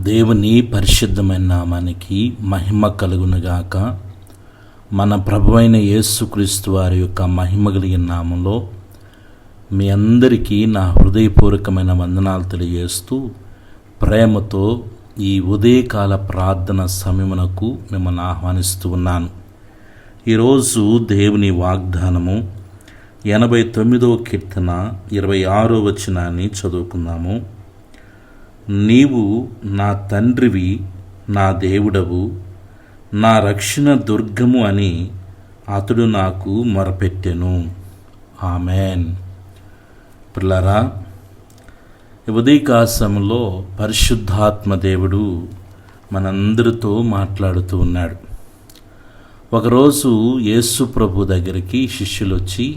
దేవుని పరిశుద్ధమైన నామానికి మహిమ కలుగునుగాక. మన ప్రభువైన యేసుక్రీస్తు వారి యొక్క మహిమ కలిగిన నామంలో మీ అందరికీ నా హృదయపూర్వకమైన వందనాలు తెలియజేస్తూ ప్రేమతో ఈ ఉదయకాల ప్రార్థన సమయమునకు మిమ్మల్ని ఆహ్వానిస్తూ ఉన్నాను. ఈరోజు దేవుని వాగ్దానము 89వ కీర్తన 26వ వచనాన్ని చదువుకుందాము. నీవు నా తండ్రివి, నా దేవుడవు, నా రక్షణ దుర్గము అని అతడు నాకు మొరపెట్టెను. ఆమెన్. పిల్లరా, ఉదయకాశంలో పరిశుద్ధాత్మ దేవుడు మనందరితో మాట్లాడుతూ ఉన్నాడు. ఒకరోజు యేసు ప్రభు దగ్గరికి శిష్యులు వచ్చి,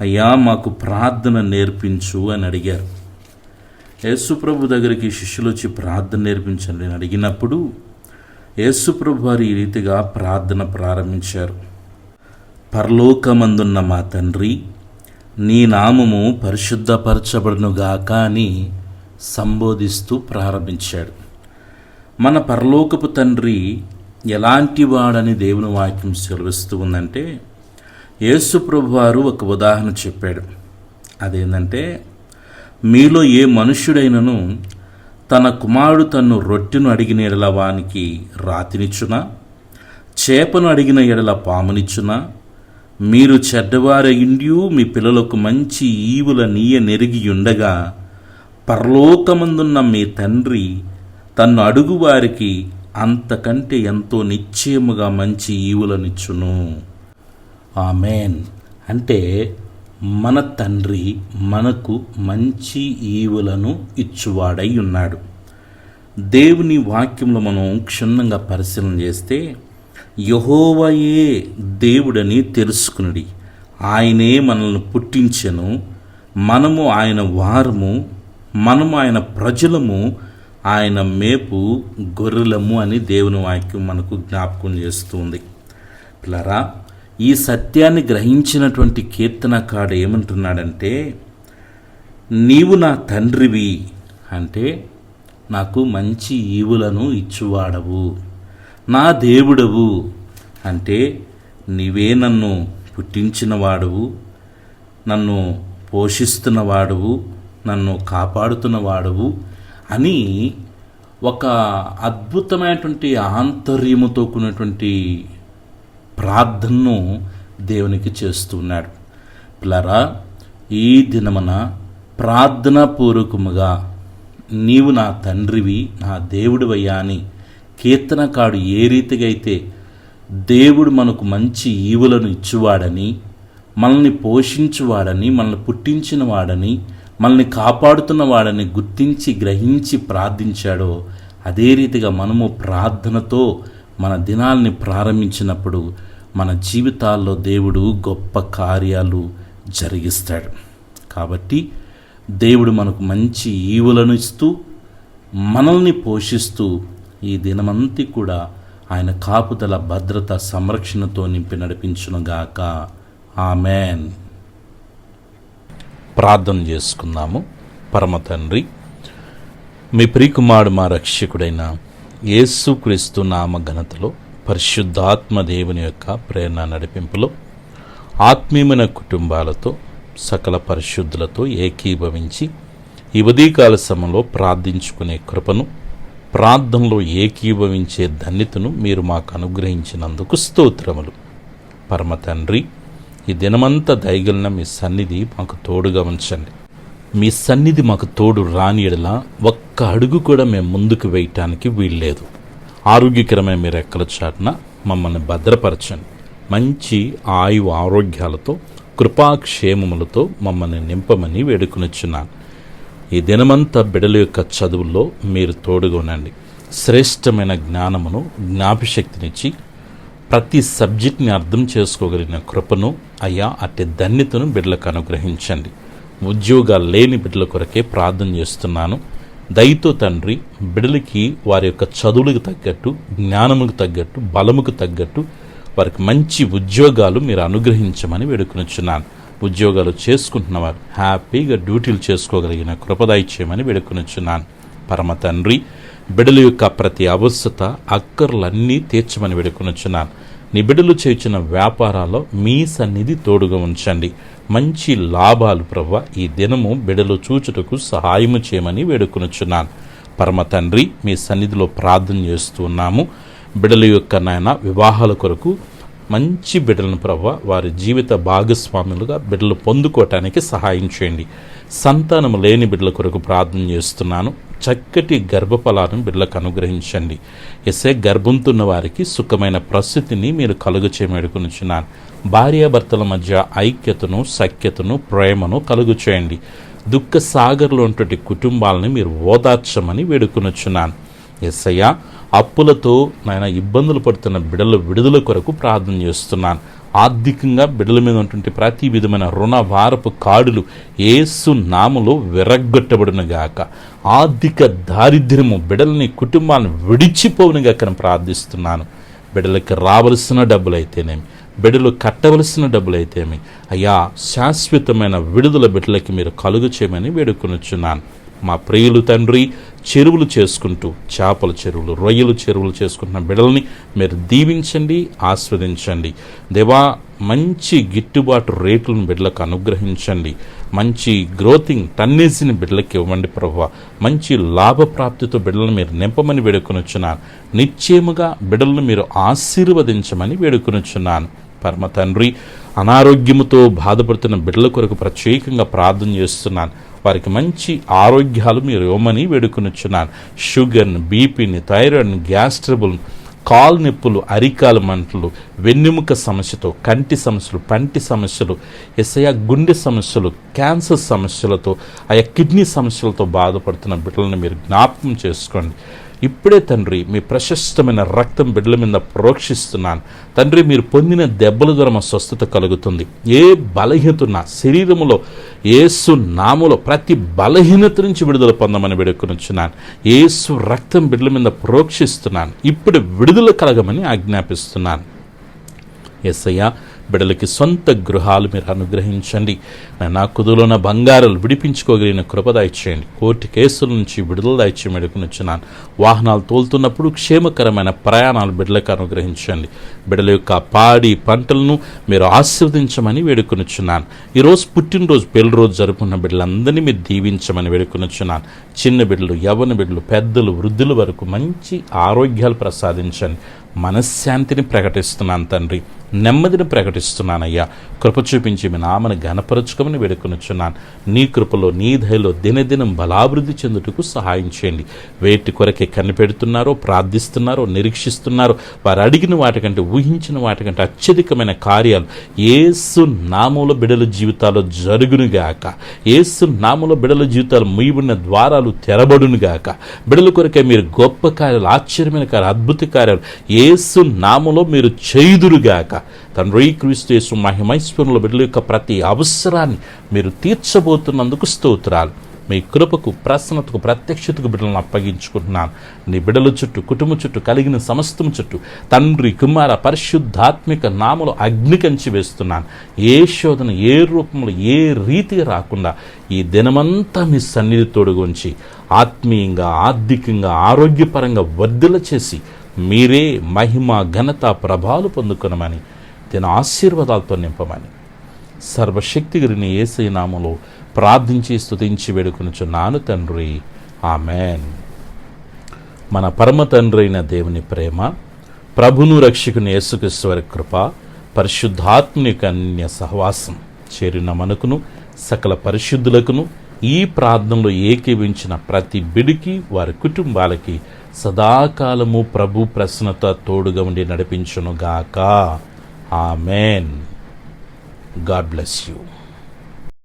అయ్యా మాకు ప్రార్థన నేర్పించు అని అడిగారు. యేసుప్రభు దగ్గరికి శిష్యులు వచ్చి ప్రార్థన నేర్పించండి అని అడిగినప్పుడు యేసుప్రభు వారు ఈ రీతిగా ప్రార్థన ప్రారంభించారు. పరలోకమందున్న మా తండ్రి, నీ నామము పరిశుద్ధపరచబడునుగాక అని సంబోధిస్తూ ప్రారంభించాడు. మన పరలోకపు తండ్రి ఎలాంటి వాడని దేవుని వాక్యం సెలవిస్తూ ఉందంటే, యేసుప్రభు వారు ఒక ఉదాహరణ చెప్పాడు. అదేంటంటే, మీలో ఏ మనుష్యుడైనను తన కుమారుడు తన్ను రొట్టెను అడిగిన ఎడల వానికి రాతినిచ్చునా, చేపను అడిగిన ఎడల పామునిచ్చునా? మీరు చెడ్డవారయుండియు మీ పిల్లలకు మంచి ఈవుల నీయ నెరిగి ఉండగా పరలోకమందున్న మీ తండ్రి తన్ను అడుగు వారికి అంతకంటే ఎంతో నిశ్చయముగా మంచి ఈవులనిచ్చును. ఆమెన్. అంటే మన తండ్రి మనకు మంచి ఈవులను ఇచ్చువాడై ఉన్నాడు. దేవుని వాక్యంలో మనం క్షుణ్ణంగా పరిశీలన చేస్తే, యెహోవాయే దేవుడని తెలుసుకునుడి, ఆయనే మనల్ని పుట్టించెను, మనము ఆయన వారము, మనము ఆయన ప్రజలము, ఆయన మేపు గొర్రెలము అని దేవుని వాక్యం మనకు జ్ఞాపకం చేస్తుంది. పిల్లరా, ఈ సత్యాన్ని గ్రహించినటువంటి కీర్తనకారుడు ఏమంటున్నాడంటే, నీవు నా తండ్రివి అంటే నాకు మంచి ఈవులను ఇచ్చువాడవు, నా దేవుడవు అంటే నీవే నన్ను పుట్టించినవాడవు, నన్ను పోషిస్తున్నవాడవు, నన్ను కాపాడుతున్నవాడవు అని ఒక అద్భుతమైనటువంటి ఆంతర్యముతో కూడినటువంటి ప్రార్థనను దేవునికి చేస్తున్నాడు. పిల్లరా, ఈ దినమున ప్రార్థనాపూర్వకముగా నీవు నా తండ్రివి, నా దేవుడివయ్యా అని కీర్తనకారుడు ఏ రీతిగా అయితే దేవుడు మనకు మంచి ఈవులను ఇచ్చువాడని, మనల్ని పోషించువాడని, మనల్ని పుట్టించిన వాడని, మనల్ని కాపాడుతున్న వాడని గుర్తించి గ్రహించి ప్రార్థించాడో, అదే రీతిగా మనము ప్రార్థనతో మన దినాల్ని ప్రారంభించినప్పుడు మన జీవితాల్లో దేవుడు గొప్ప కార్యాలు జరిగిస్తాడు. కాబట్టి దేవుడు మనకు మంచి ఈవులను ఇస్తూ మనల్ని పోషిస్తూ ఈ దినమంతా కూడా ఆయన కాపుదల, భద్రత, సంరక్షణతో నింపి నడిపించునుగాక. ఆమెన్. ప్రార్థన చేసుకుందాము. పరమ తండ్రి, మీ ప్రియకుమారుడు మా రక్షకుడైన యేసుక్రీస్తు నామ ఘనతలో, పరిశుద్ధాత్మ దేవుని యొక్క ప్రేరణ నడిపింపులో, ఆత్మీయమైన కుటుంబాలతో, సకల పరిశుద్ధులతో ఏకీభవించి ఈ ఉదయకాల సమయంలో ప్రార్థించుకునే కృపను, ప్రార్థనలో ఏకీభవించే ధన్యతను మీరు మాకు అనుగ్రహించినందుకు స్తోత్రములు. పరమ తండ్రి, ఈ దినమంతా దయగలిన మీ సన్నిధి మాకు తోడుగా ఉంచండి. మీ సన్నిధి మాకు తోడు రాని ఎడల ఒక్క అడుగు కూడా మేము ముందుకు వేయటానికి వీల్లేదు. ఆరోగ్యకరమైన మీ రెక్కల చాటున మమ్మల్ని భద్రపరచండి. మంచి ఆయువు ఆరోగ్యాలతో, కృపాక్షేమములతో మమ్మల్ని నింపమని వేడుకొనుచున్నాను. ఈ దినమంతా బిడ్డల యొక్క చదువుల్లో మీరు తోడుగా ఉండండి. శ్రేష్టమైన జ్ఞానమును, జ్ఞాపశక్తినిచ్చి ప్రతి సబ్జెక్ట్ని అర్థం చేసుకోగలిగిన కృపను, అయ్యా అట్టి ధన్యతను బిడ్డలకు అనుగ్రహించండి. ఉద్యోగాలు లేని బిడ్డల కొరకే ప్రార్థన చేస్తున్నాను. దయతో తండ్రి, బిడ్డలకి వారి యొక్క చదువులకు తగ్గట్టు, జ్ఞానముకు తగ్గట్టు, బలముకు తగ్గట్టు వారికి మంచి ఉద్యోగాలు మీరు అనుగ్రహించమని వేడుకొనుచున్నాను. ఉద్యోగాలు చేసుకుంటున్నవారు హ్యాపీగా డ్యూటీలు చేసుకోగలిగిన కృప దయచేయమని వేడుకొనుచున్నాను. పరమ తండ్రి, బిడ్డల యొక్క ప్రతి అవసరత అక్కర్లన్నీ తీర్చమని వేడుకొనుచున్నాను. నీ బిడ్డలు చేయుచున్న వ్యాపారాల్లో మీ సన్నిధి తోడుగా ఉంచండి. మంచి లాభాలు ప్రభువా ఈ దినము బిడ్డలు చూచుటకు సహాయము చేయమని వేడుకొనుచున్నాను. పరమ తండ్రి, మీ సన్నిధిలో ప్రార్థన చేస్తూ ఉన్నాము. బిడ్డల యొక్క నాయన వివాహాల కొరకు మంచి బిడ్డలను ప్రభువా వారి జీవిత భాగస్వాములుగా బిడ్డలు పొందుకోవటానికి సహాయం చేయండి. సంతానము లేని బిడ్డల కొరకు ప్రార్థన చేస్తున్నాను. చక్కటి గర్భఫలాలను బిడ్డలకు అనుగ్రహించండి. గర్భంతో ఉన్న వారికి సుఖమైన పరిస్థితిని మీరు కలుగు చేయమడుకునిచున్నాను. భార్యాభర్తల మధ్య ఐక్యతను, సఖ్యతను, ప్రేమను కలుగు చేయండి. దుఃఖ సాగర్లో ఉన్నటువంటి కుటుంబాలని మీరు ఓదార్చమని వేడుకొనుచున్నాను. యేసయ్య, అప్పులతో నాయన ఇబ్బందులు పడుతున్న బిడ్డల విడుదల కొరకు ప్రార్థన చేస్తున్నాను. ఆర్థికంగా బిడ్డల మీద ఉన్నటువంటి ప్రతి విధమైన రుణ వారపు కాడులు యేసు నామములో విరగ్గొట్టబడునుగాక. ఆర్థిక దారిద్ర్యము బిడ్డలని, కుటుంబాలను విడిచిపోవునుగాక ప్రార్థిస్తున్నాను. బిడ్డలకి రావలసిన డబ్బులైతేనేమి, బిడ్డలు కట్టవలసిన డబ్బులైతేమి అయ్యా, శాశ్వతమైన విడుదల బిడ్డలకి మీరు కలుగు చేయమని వేడుకొనుచున్నాను. మా ప్రియులు తండ్రి, చెరువులు చేసుకుంటూ చేపల చెరువులు, రొయ్యలు చెరువులు చేసుకుంటున్న బిడ్డల్ని మీరు దీవించండి, ఆస్వాదించండి. దేవా, మంచి గిట్టుబాటు రేట్లను బిడ్డలకు అనుగ్రహించండి. మంచి గ్రోతింగ్ టన్నేజీని బిడ్డలకి ఇవ్వండి ప్రభువా. మంచి లాభప్రాప్తితో బిడ్డలను మీరు నింపమని వేడుకొనుచున్నాను. నిశ్చయముగా బిడ్డలను మీరు ఆశీర్వదించమని వేడుకొనుచున్నాను. పరమ తండ్రి, అనారోగ్యముతో బాధపడుతున్న బిడ్డల కొరకు ప్రత్యేకంగా ప్రార్థన చేస్తున్నాను. వారికి మంచి ఆరోగ్యాలు మీరు ఇవ్వమని వేడుకొనుచున్నాను. షుగర్ని, బీపీని, థైరాయిడ్ని, గ్యాస్ ట్రబుల్, కాలు నొప్పులు, అరికాల మంటలు, వెన్నెముక సమస్యతో, కంటి సమస్యలు, పంటి సమస్యలు, గుండె సమస్యలు, క్యాన్సర్ సమస్యలతో, కిడ్నీ సమస్యలతో బాధపడుతున్న బిడ్డలను మీరు జ్ఞాపకం చేసుకోండి. ఇప్పుడే తండ్రి, మీ ప్రశస్తమైన రక్తం బిడ్డల మీద ప్రోక్షిస్తున్నాను. తండ్రి, మీరు పొందిన దెబ్బల ద్వారా మా స్వస్థత కలుగుతుంది. ఏ బలహీనత ఉన్నా శరీరములో యేసు నామములో ప్రతి బలహీనత నుంచి విడుదల పొందమని వేడుకొనుచున్నాను. యేసు రక్తం బిడ్డల మీద ప్రోక్షిస్తున్నాను. ఇప్పుడు విడుదల కలగమని ఆజ్ఞాపిస్తున్నాను. యేసయ్య, బిడ్డలకి సొంత గృహాలు మీరు అనుగ్రహించండి. నా కుదులోన బంగారాలు విడిపించుకోగలిగిన కృప దయచేయండి. కోర్టు కేసుల నుంచి విడుదల దయచేయమని వేడుకొనుచున్నాను. వాహనాలు తోలుతున్నప్పుడు క్షేమకరమైన ప్రయాణాలు బిడ్డలకు అనుగ్రహించండి. బిడ్డల యొక్క పాడి పంటలను మీరు ఆశీర్వదించమని వేడుకొనుచున్నాను. ఈరోజు పుట్టినరోజు, పెళ్లి రోజు జరుపుకున్న బిడ్డలందరినీ మీరు దీవించమని వేడుకొనుచున్నాను. చిన్న బిడ్డలు, యవ్వన బిడ్డలు, పెద్దలు, వృద్ధుల వరకు మంచి ఆరోగ్యాలు ప్రసాదించండి. మనశ్శాంతిని ప్రకటిస్తున్నాను తండ్రి, నెమ్మదిని ప్రకటిస్తున్నానయ్యా. కృప చూపించి మీ నామను ఘనపరచుకోమని వేడుకొనుచున్నాను. నీ కృపలో, నీ దయలో దినదినం బలాభివృద్ధి చెందుటకు సహాయం చేయండి. వేటి కొరకే కనిపెడుతున్నారో, ప్రార్థిస్తున్నారో, నిరీక్షిస్తున్నారో వారు అడిగిన వాటికంటే, ఊహించిన వాటికంటే అత్యధికమైన కార్యాలు యేసు నామములో బిడ్డల జీవితాల్లో జరుగునుగాక. యేసు నామములో బిడ్డల జీవితాలు ముయ్యబడిన ద్వారాలు తెరబడునుగాక. బిడ్డల కొరకే మీరు గొప్ప కార్యాలు, ఆశ్చర్యమైన కార్యాలు, అద్భుత కార్యాలు యేసు నామములో మీరు చేయుదురుగాక. తండ్రి, క్రీస్తు యేసు మహిమైశ్వరంలో బిడ్డల యొక్క ప్రతి అవసరాన్ని మీరు తీర్చబోతున్నందుకు స్తోత్రాలు. మీ కృపకు, ప్రసన్నతకు, ప్రత్యక్షతకు బిడ్డలను అప్పగించుకుంటున్నాను. నీ బిడ్డల చుట్టూ, కుటుంబం చుట్టూ, కలిగిన సమస్తం చుట్టూ తండ్రి, కుమార, పరిశుద్ధాత్మిక నామములో అగ్ని కంచి వేస్తున్నాను. ఏ శోధన, ఏ రూపంలో, ఏ రీతిగా రాకుండా ఈ దినమంతా మీ సన్నిధి తోడుగుంచి ఆత్మీయంగా, ఆర్థికంగా, ఆరోగ్యపరంగా వర్ధిల్ల చేసి మీరే మహిమ, ఘనత, ప్రభావాలు పొందుకొనమని, దీని ఆశీర్వాదాలతో నింపమని సర్వశక్తిగిరిని యేసయ్య నామములో ప్రార్థించి స్తుతించి వేడుకొనుచున్నాను తండ్రి. ఆమెన్. మన పరమ తండ్రి అయిన దేవుని ప్రేమ, ప్రభును రక్షకుని యేసుక్రీస్తు వారి కృప, పరిశుద్ధాత్మని అన్య సహవాసం చేరిన మనకును, సకల పరిశుద్ధులకును, ఈ ప్రార్థనలో ఏకీవించిన ప్రతి బిడికి, వారి కుటుంబాలకి సదాకాలము ప్రభు ప్రసన్నత తోడుగా ఉండి నడిపించునుగాక. ఆమెన్. God bless you.